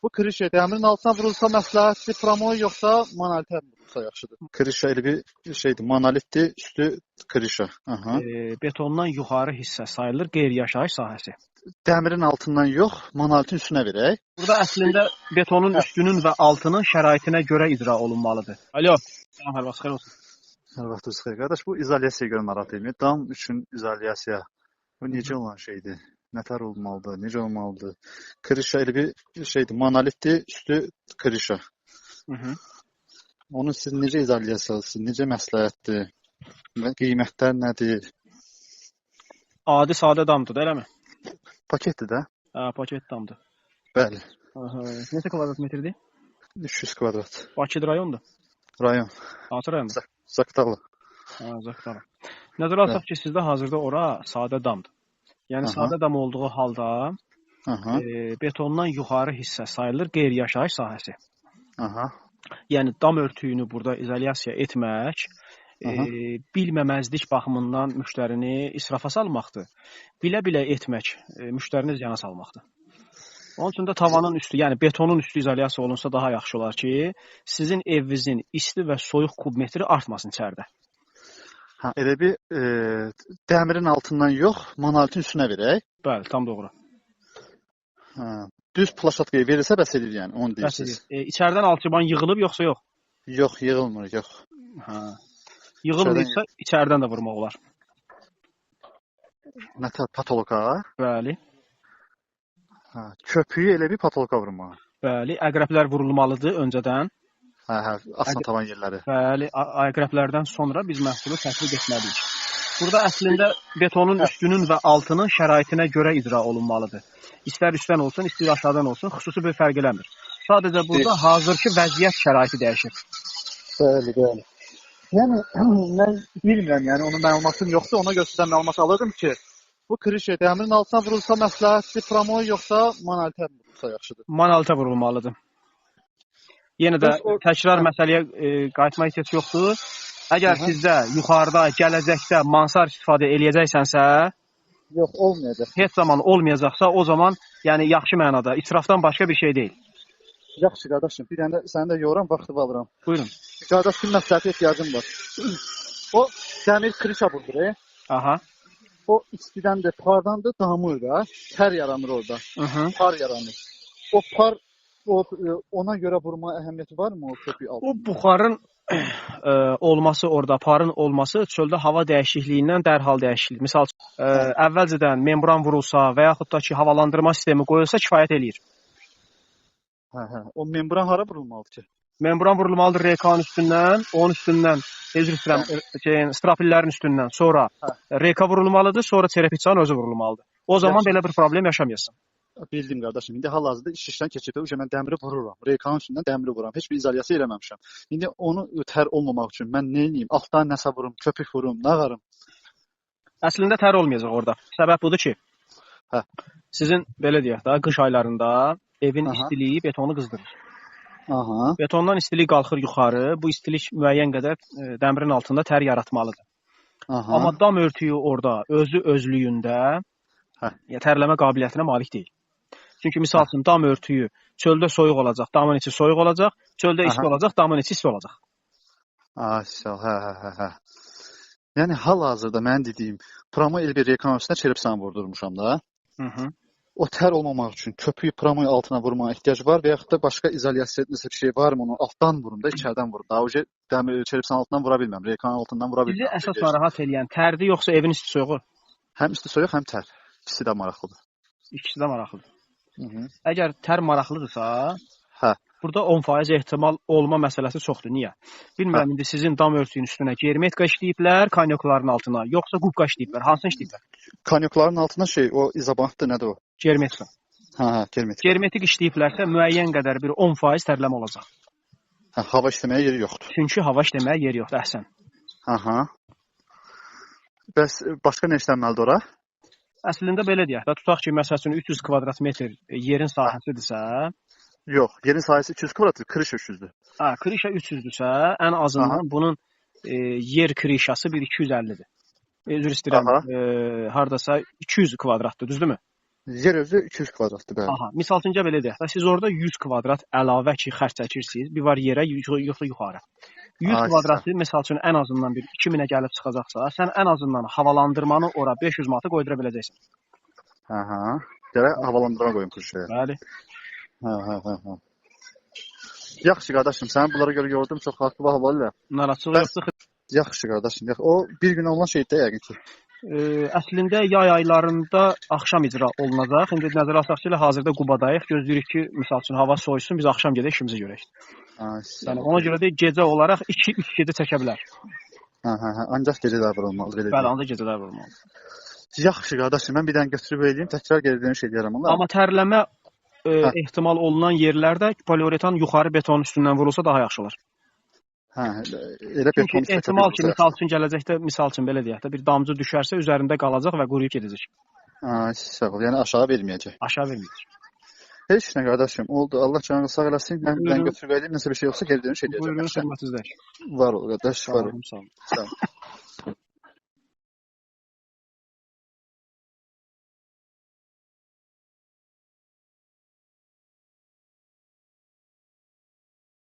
Bu krişə dəmirin altına vurulsa məsləhətdir, promoy yoxsa monolitə vurulsa yaxşıdır? Krişə elə bir şeydir, monolitdir, üstü krişə. Aha. Betondan yuxarı hissə sayılır qeyri-yaşayış sahəsi. Dəmirin altından yox, monolitin üstünə verək. Burada əslində betonun üstünün və altının şəraitinə görə icra olunmalıdır. Alo. Salam, hər vaxt xeyir olsun. Hər vaxt xeyir. Qardaş, bu izolyasiyaya görə narahat etmir. Dam üçün izolyasiya. Bu necə olan şeydir? Nətər olmalıdır? Necə olmalıdır? Krişa elə bir şeydir, monolitdir, üstü krişa. Onu siz necə izolyasiyasınız? Necə məsləhətdir? Qiymətlər nədir? Adi sadə damdır, da eləmi? Paketdir də? Hə, paket damdır. Bəli. Neçə kvadrat metrdir? 300 kvadrat. Bakı rayondur. Rayon. Hansı rayondur? Zaqatala. Ha, Zaqatala. Nəzərə alsaq ki, sizdə hazırda ora sadə damdır. Yəni sadə dam olduğu halda betondan yuxarı hissə sayılır qeyri-yaşayış sahəsi. Yəni dam örtüyünü burada izolyasiya etmək bilməməzlik baxımından müştərini israfa salmaqdır. Bilə-bilə etmək müştərini ziyana salmaqdır. Onun üçün də tavanın üstü, yəni betonun üstü izolyasiya olunsa daha yaxşı olar ki, sizin evinizin isti və soyuq kubmetri artmasın içəridə. Elə bir dəmirin altından yox, monolitin üstünə verək. Bəli, tam doğru. Düz plaşatkaya verilsə bəs edir yəni, onu deyirsiniz. İçəridən alçıban yığılıb yoxsa yox? Yox, yığılmır, yox. Yığılmırsa içəridən də vurmaq olar. Nətər, patoloqa? Bəli. Köpüyü elə bir patoloqa vurmaq. Bəli, əqrəblər vurulmalıdır öncədən. Asma tavan yerləri. Bəli, əqrəblərdən sonra biz məhsulu tətbiq etməliyik. Burada əslində betonun üstünün və altının şəraitinə görə icra olunmalıdır. İstər üstdən olsun, istər aşağıdan olsun, xüsusi bir fərq eləmir. Sadəcə burada hazırki vəziyyət şəraiti dəyişir. Bəli, bəli. Yəni, mən bilmirəm, yəni onun məlumatım yoxdur, ona görə sizdən məlumat alırdım ki, bu krişə dəmirin altına vurulsa məsləhətdir, promoy yoxsa monolitə vurulsa yaxşıdır? Monolitə vurulmalıdır. Yenə də təkrar məsələyə qayıtma ehtiyac yoxdur. Əgər sizdə yuxarıda, gələcəkdə mansar istifadə eləyəcəksənsə, yox, olmayacaq. Heç zaman olmayacaqsa, o zaman yəni yaxşı mənada, israfdan başqa bir şey deyil. Yaxşı qardaşım, bir dənə səni də yoruram, vaxtı alıram. Buyurun. Qardaş, bir məsləhətə ehtiyacım var. O dəmir krişa budur. Aha. O istidən də pardandır, damır da, tər yaranır orada. Par yaranır. O par ona görə vurma əhəmiyyəti varmı o köpük altında? O buxarın olması orada, parın olması çöldə hava dəyişikliyindən dərhal dəyişilir. Misal əvvəlcədən membran vurulsa və yaxud da ki, havalandırma sistemi qoyulsa kifayət eləyir. O membran hara vurulmalıdır ki? Membran vurulmalıdır rekanın üstündən, onun üstündən, strapillərin üstündən, sonra reka vurulmalıdır, sonra çerepitsanın özü vurulmalıdır. O zaman belə bir problem yaşamayasın. Bildim qardaşım. İndi hal-hazırda iş işdən keçirdə mən dəmiri vururam. Rekanın üstündən dəmiri vururam. Heç bir izolyasiya eləməmişəm. İndi onu tər olmamaq üçün mən nə edeyim? Altdan nəsə vurum, köpük vurum, nə varım? Əslində tər olmayacaq orada. Səbəb budur ki, sizin belə deyək də, qış aylarında evin istiliyi betonu qızdırır. Betondan istilik qalxır yuxarı. Bu istilik müəyyən qədər dəmirin altında tər yaratmalıdır. Amma dam örtüyü orada özü özlüyündə tərləmə qabiliyyətinə malik deyil. Çünki misal üçün dam örtüyü çöldə soyuq olacaq, damın içi soyuq olacaq, çöldə isti olacaq, damın içi isti olacaq. Yəni hal-hazırda mən dediyim promoy el bir rekanın üstünə çerepsan vurdurmuşam da. O tər olmamaq üçün köpüyü promoy altına vurmağa ehtiyac var və yaxud da başqa izolyasiya etməsi bir şey varmı? Onu altdan vurum da, içərdən vurum. Daha önce çerepsan altından vura bilməm, rekanın altından vura bilməm. Sizi əsas narahat eləyən tərdir yoxsa evin isti soyuğu? Həm isti soyuq, həm tər. İkisi də maraqlıdır. İkisi də maraqlıdır. Əgər tər maraqlıdırsa, burada 10% ehtimal olma məsələsi çoxdur. Niyə? Bilmirəm, indi sizin dam örtüyünün üstünə germetka işləyiblər, kanyokların altına, yoxsa qubqa işləyiblər, hansını işləyiblər? Kanyokların altına o izabantdır, nədir o? Germetka. Germetik. Germetik işləyiblərsə müəyyən qədər bir 10% tərləmə olacaq. Hava işləməyə yeri yoxdur. Çünki hava işləməyə yeri yoxdur, əhsən. Bəs başqa nə işlənməlidir ora? Əslində belə deyək də, tutaq ki, məsəl üçün 300 kvadrat metr yerin sahəsidirsə... Yox, yerin sahəsi 200 kvadratdır, krişa 300-dür. Krişa 300-dürsə, ən azından bunun yer krişası bir 250-dir. Üzr istəyirəm, haradasa 200 kvadratdır, düzdürmü? Yer özü 200 kvadratdır, bəli. Aha, misal üçün belə deyək də, siz orada 100 kvadrat əlavə ki, xərc çəkirsiniz, bir var yerə, yoxsa yuxarı. 100 kvadratı misal üçün ən azından bir 2000-ə gəlib çıxacaqsa, sən ən azından havalandırmanı ora 500 manata qoydura biləcəksən. Aha. Gərək havalandırma qoyun projeyə. Bəli. Hə. Yaxşı qardaşım, sən bunlara görə gördüm, çox haqlı havalı. Narahatçılıq yoxdur. Yaxşı qardaşım, o bir gün olan şeydir yəqin ki. Əslində yay aylarında axşam icra olunacaq. İndi nəzərə alsaq ki, hazırda Qubadayıq. Gözləyirik ki, misal üçün hava soyusun, biz axşam gedək işimizi görək. Yəni ona görə də gecə olaraq 2-3 gecə çəkə bilər. Hə. Ancaq gecələr olmalıdır, belə. Bəli, ancaq gecələr olmalıdır. Yaxşı qardaşım, mən bir dənə götürüb eləyim, təkrar geri dönüş edərəm onlara. Amma tərləmə ehtimal olunan yerlərdə poliuretan yuxarı betonun üstündən vurulsa daha yaxşı olar. Hə, elə beton üstə ehtimal ki, misal üçün gələcəkdə, misal üçün belə deyək də, bir damcı düşərsə üzərində qalacaq və quruyub gedəcək. Sağ ol. Yəni aşağı verməyəcək. Aşağı verməyəcək. Heç nə qardaşım, oldu. Allah canını sağ eləsin. Mən götürüb eləyim, nəsə bir şey yoxsa geri dönüş edəcəm. Buyurun, xidmətinizdəyik. Var ol qardaş, var ol. Sağ olun. Sağ ol.